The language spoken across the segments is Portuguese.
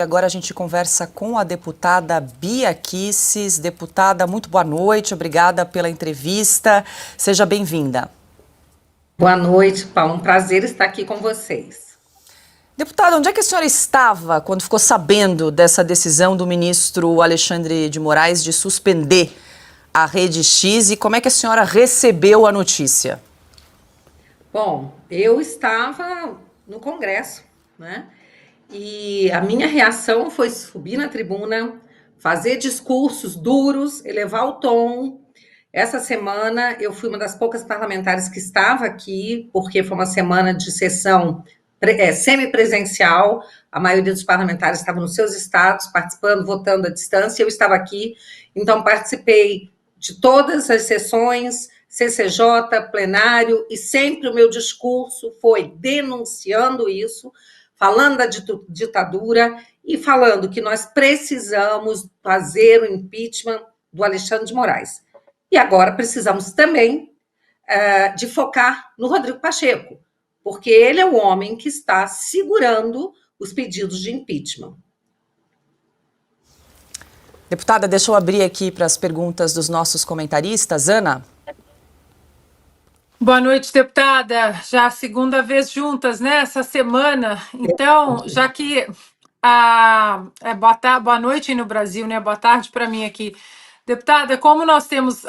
Agora a gente conversa com a deputada Bia Kicis. Deputada, muito boa noite, obrigada pela entrevista. Seja bem-vinda. Boa noite, Paulo. Um prazer estar aqui com vocês. Deputada, onde é que a senhora estava quando ficou sabendo dessa decisão do ministro Alexandre de Moraes de suspender a Rede X e como é que a senhora recebeu a notícia? Bom, eu estava no Congresso, né? E a minha reação foi subir na tribuna, fazer discursos duros, elevar o tom. Essa semana eu fui uma das poucas parlamentares que estava aqui, porque foi uma semana de sessão semipresencial. A maioria dos parlamentares estavam nos seus estados, participando, votando à distância. Eu estava aqui, então participei de todas as sessões, CCJ, plenário, e sempre o meu discurso foi denunciando isso, falando da ditadura e falando que nós precisamos fazer o impeachment do Alexandre de Moraes. E agora precisamos também de focar no Rodrigo Pacheco, porque ele é o homem que está segurando os pedidos de impeachment. Deputada, deixa eu abrir aqui para as perguntas dos nossos comentaristas. Ana? Boa noite, deputada. Já a segunda vez juntas, né, essa semana. Então, já que boa noite aí no Brasil, né? Boa tarde para mim aqui. Deputada, como nós temos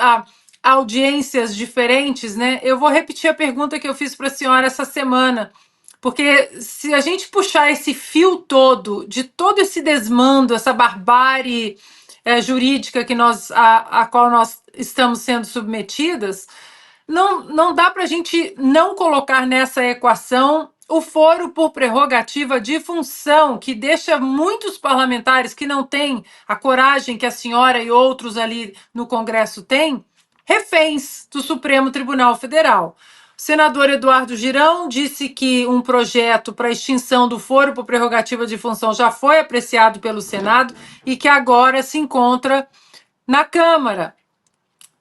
audiências diferentes, né? Eu vou repetir a pergunta que eu fiz para a senhora essa semana. Porque se a gente puxar esse fio todo, de todo esse desmando, essa barbárie jurídica que a qual nós estamos sendo submetidas, não dá para a gente não colocar nessa equação o foro por prerrogativa de função, que deixa muitos parlamentares que não têm a coragem que a senhora e outros ali no Congresso têm, reféns do Supremo Tribunal Federal. O senador Eduardo Girão disse que um projeto para extinção do foro por prerrogativa de função já foi apreciado pelo Senado e que agora se encontra na Câmara.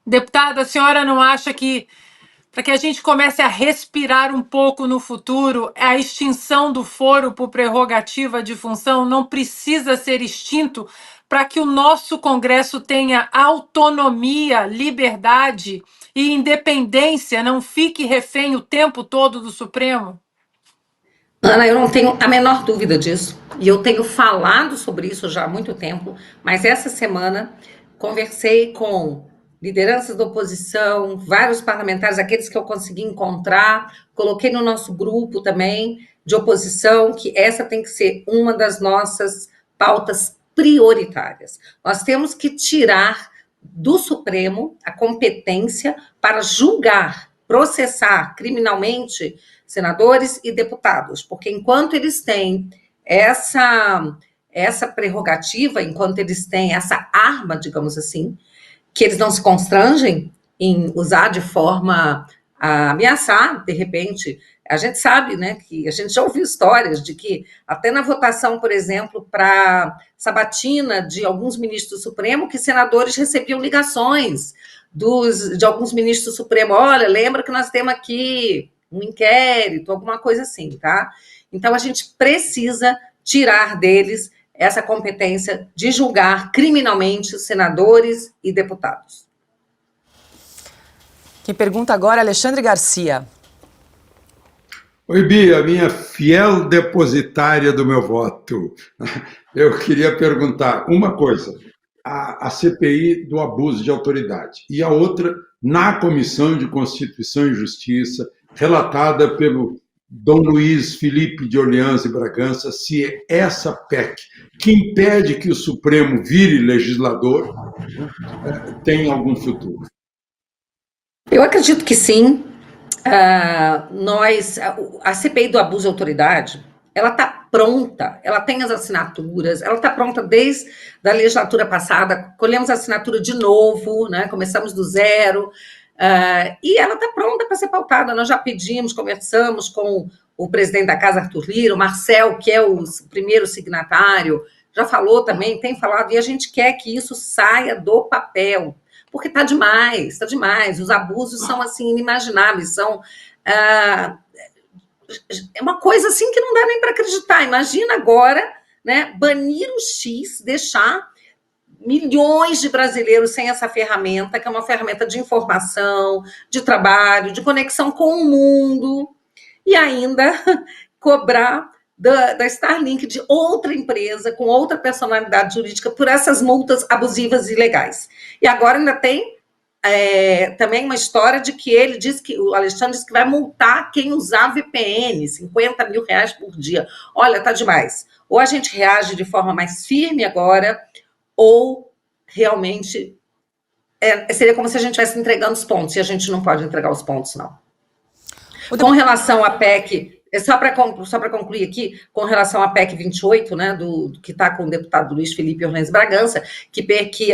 Deputada, a senhora não acha que, para que a gente comece a respirar um pouco no futuro, a extinção do foro por prerrogativa de função não precisa ser extinto para que o nosso Congresso tenha autonomia, liberdade e independência, não fique refém o tempo todo do Supremo? Ana, eu não tenho a menor dúvida disso, e eu tenho falado sobre isso já há muito tempo, mas essa semana conversei com lideranças da oposição, vários parlamentares, aqueles que eu consegui encontrar, coloquei no nosso grupo também de oposição, que essa tem que ser uma das nossas pautas prioritárias. Nós temos que tirar do Supremo a competência para julgar, processar criminalmente senadores e deputados, porque enquanto eles têm essa prerrogativa, enquanto eles têm essa arma, digamos assim, que eles não se constrangem em usar de forma a ameaçar, de repente, a gente sabe, né, que a gente já ouviu histórias de que até na votação, por exemplo, para sabatina de alguns ministros do Supremo, que senadores recebiam ligações de alguns ministros do Supremo, olha, lembra que nós temos aqui um inquérito, alguma coisa assim, tá? Então, a gente precisa tirar deles essa competência de julgar criminalmente senadores e deputados. Quem pergunta agora é Alexandre Garcia. Oi, Bia, minha fiel depositária do meu voto. Eu queria perguntar uma coisa. A CPI do abuso de autoridade e a outra na Comissão de Constituição e Justiça, relatada pelo Dom Luiz Felipe de Orleans e Bragança, se essa PEC, que impede que o Supremo vire legislador, tem algum futuro. Eu acredito que sim. A CPI do abuso de autoridade, ela está pronta, ela tem as assinaturas, ela está pronta desde a legislatura passada, colhemos a assinatura de novo, né, começamos do zero, e ela está pronta para ser pautada. Nós já pedimos, conversamos com o presidente da Casa, Arthur Lira, o Marcel, que é o primeiro signatário, já falou também, tem falado, e a gente quer que isso saia do papel, porque está demais, os abusos são, assim, inimagináveis, é uma coisa, assim, que não dá nem para acreditar. Imagina agora, né, banir o X, deixar milhões de brasileiros sem essa ferramenta, que é uma ferramenta de informação, de trabalho, de conexão com o mundo, e ainda cobrar da Starlink, de outra empresa, com outra personalidade jurídica, por essas multas abusivas e ilegais. E agora ainda tem também uma história de que o Alexandre disse que vai multar quem usar VPN, 50 mil reais por dia. Olha, tá demais. Ou a gente reage de forma mais firme agora, ou realmente seria como se a gente estivesse entregando os pontos, e a gente não pode entregar os pontos, não. Com relação à PEC, só para concluir aqui, com relação à PEC 28, né, que está com o deputado Luiz Felipe Orlens Bragança, que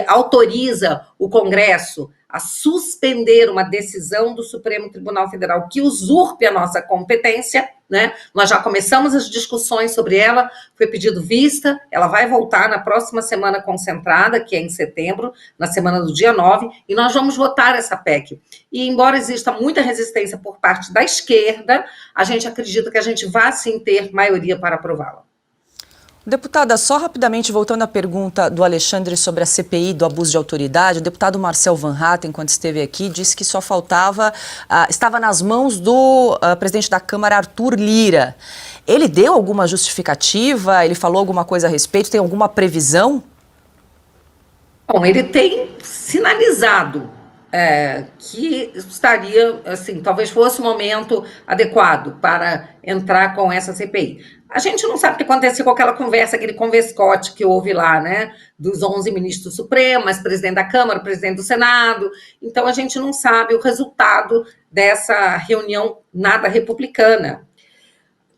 autoriza o Congresso a suspender uma decisão do Supremo Tribunal Federal que usurpe a nossa competência, né? Nós já começamos as discussões sobre ela, foi pedido vista, ela vai voltar na próxima semana concentrada, que é em setembro, na semana do dia 9, e nós vamos votar essa PEC. E embora exista muita resistência por parte da esquerda, a gente acredita que a gente vai sim ter maioria para aprová-la. Deputada, só rapidamente voltando à pergunta do Alexandre sobre a CPI do abuso de autoridade, o deputado Marcel Van Hatten, quando esteve aqui, disse que só faltava, estava nas mãos do presidente da Câmara, Arthur Lira. Ele deu alguma justificativa? Ele falou alguma coisa a respeito? Tem alguma previsão? Bom, ele tem sinalizado que estaria, assim, talvez fosse o momento adequado para entrar com essa CPI. A gente não sabe o que aconteceu com aquela conversa, aquele converscote que houve lá, né, dos 11 ministros do Supremo, mas presidente da Câmara, presidente do Senado, então a gente não sabe o resultado dessa reunião nada republicana.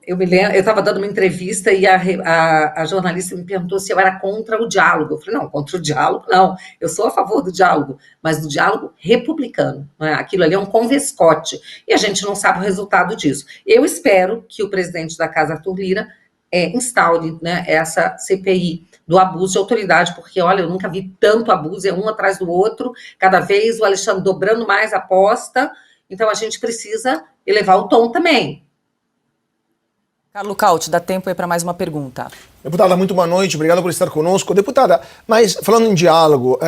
Eu me lembro, eu estava dando uma entrevista e a jornalista me perguntou se eu era contra o diálogo. Eu falei, não, contra o diálogo não, eu sou a favor do diálogo, mas do diálogo republicano. Não é? Aquilo ali é um converscote e a gente não sabe o resultado disso. Eu espero que o presidente da Casa, Arthur Lira, instaure, né, essa CPI do abuso de autoridade, porque, olha, eu nunca vi tanto abuso, é um atrás do outro, cada vez o Alexandre dobrando mais a aposta, então a gente precisa elevar o tom também. Carlo Cauti, dá tempo aí para mais uma pergunta. Deputada, muito boa noite, obrigado por estar conosco. Deputada, mas falando em diálogo,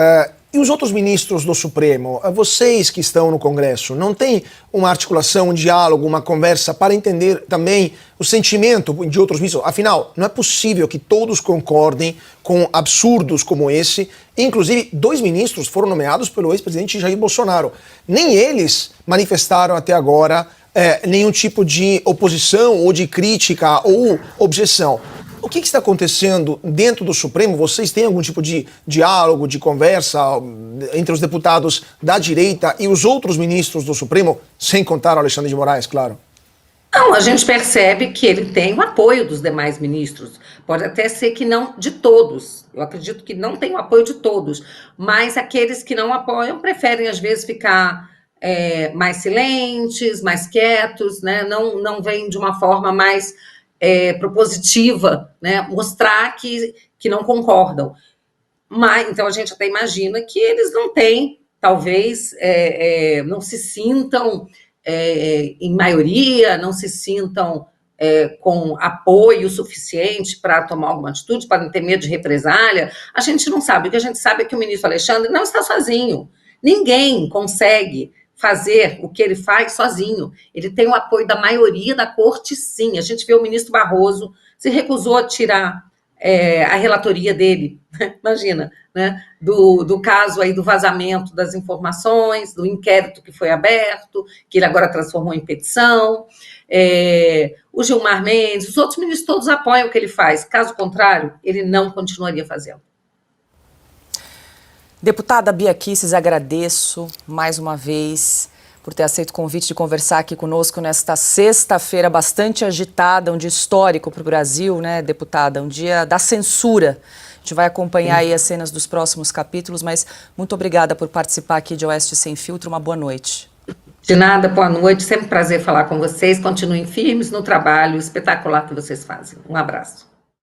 e os outros ministros do Supremo, vocês que estão no Congresso, não tem uma articulação, um diálogo, uma conversa para entender também o sentimento de outros ministros? Afinal, não é possível que todos concordem com absurdos como esse. Inclusive, 2 ministros foram nomeados pelo ex-presidente Jair Bolsonaro. Nem eles manifestaram até agora nenhum tipo de oposição ou de crítica ou objeção. O que está acontecendo dentro do Supremo? Vocês têm algum tipo de diálogo, de conversa entre os deputados da direita e os outros ministros do Supremo, sem contar o Alexandre de Moraes, claro? Não, a gente percebe que ele tem o apoio dos demais ministros. Pode até ser que não de todos. Eu acredito que não tem o apoio de todos. Mas aqueles que não apoiam preferem, às vezes, ficar mais silentes, mais quietos, né? Não vêm de uma forma mais propositiva, né? Mostrar que não concordam. Mas, então, a gente até imagina que eles não têm, talvez, não se sintam em maioria, não se sintam com apoio suficiente para tomar alguma atitude, para não ter medo de represália. A gente não sabe. O que a gente sabe é que o ministro Alexandre não está sozinho. Ninguém consegue fazer o que ele faz sozinho. Ele tem o apoio da maioria da corte, sim. A gente vê o ministro Barroso se recusou a tirar a relatoria dele, imagina, né, do caso aí do vazamento das informações, do inquérito que foi aberto, que ele agora transformou em petição. O Gilmar Mendes, os outros ministros todos apoiam o que ele faz. Caso contrário, ele não continuaria fazendo. Deputada Bia Kicis, agradeço mais uma vez por ter aceito o convite de conversar aqui conosco nesta sexta-feira bastante agitada, um dia histórico para o Brasil, né, deputada? Um dia da censura. A gente vai acompanhar aí as cenas dos próximos capítulos, mas muito obrigada por participar aqui de Oeste Sem Filtro. Uma boa noite. De nada, boa noite. Sempre um prazer falar com vocês. Continuem firmes no trabalho espetacular que vocês fazem. Um abraço.